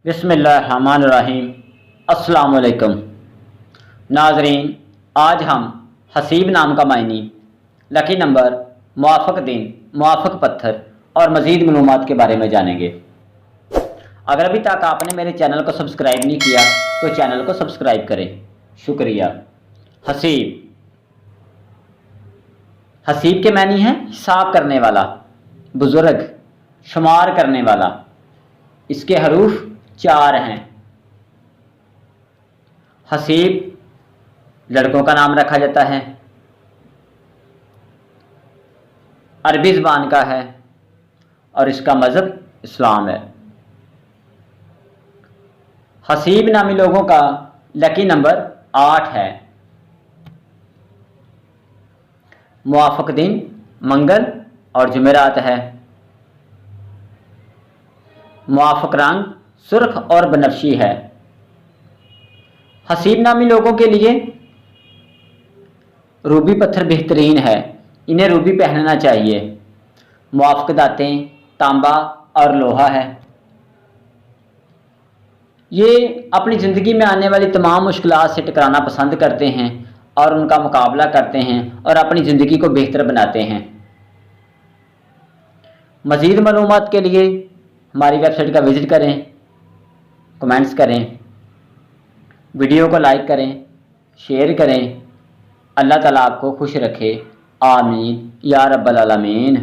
بسم اللہ الرحمن الرحیم۔ السلام علیکم ناظرین، آج ہم حسیب نام کا معنی، لکی نمبر، موافق دن، موافق پتھر اور مزید معلومات کے بارے میں جانیں گے۔ اگر ابھی تک آپ نے میرے چینل کو سبسکرائب نہیں کیا تو چینل کو سبسکرائب کریں، شکریہ۔ حسیب، حسیب کے معنی ہیں حساب کرنے والا، بزرگ، شمار کرنے والا۔ اس کے حروف 4 ہیں۔ حسیب لڑکوں کا نام رکھا جاتا ہے، عربی زبان کا ہے اور اس کا مذہب اسلام ہے۔ حسیب نامی لوگوں کا لکی نمبر 8 ہے۔ موافق دن منگل اور جمعرات ہے۔ موافق رنگ سرخ اور بنفشی ہے۔ حسیب نامی لوگوں کے لیے روبی پتھر بہترین ہے، انہیں روبی پہننا چاہیے۔ موافق دھاتیں تانبا اور لوہا ہے۔ یہ اپنی زندگی میں آنے والی تمام مشکلات سے ٹکرانا پسند کرتے ہیں اور ان کا مقابلہ کرتے ہیں اور اپنی زندگی کو بہتر بناتے ہیں۔ مزید معلومات کے لیے ہماری ویب سائٹ کا وزٹ کریں، کمنٹس کریں، ویڈیو کو لائک کریں، شیئر کریں۔ اللہ تعالیٰ آپ کو خوش رکھے، آمین یا رب العالمین۔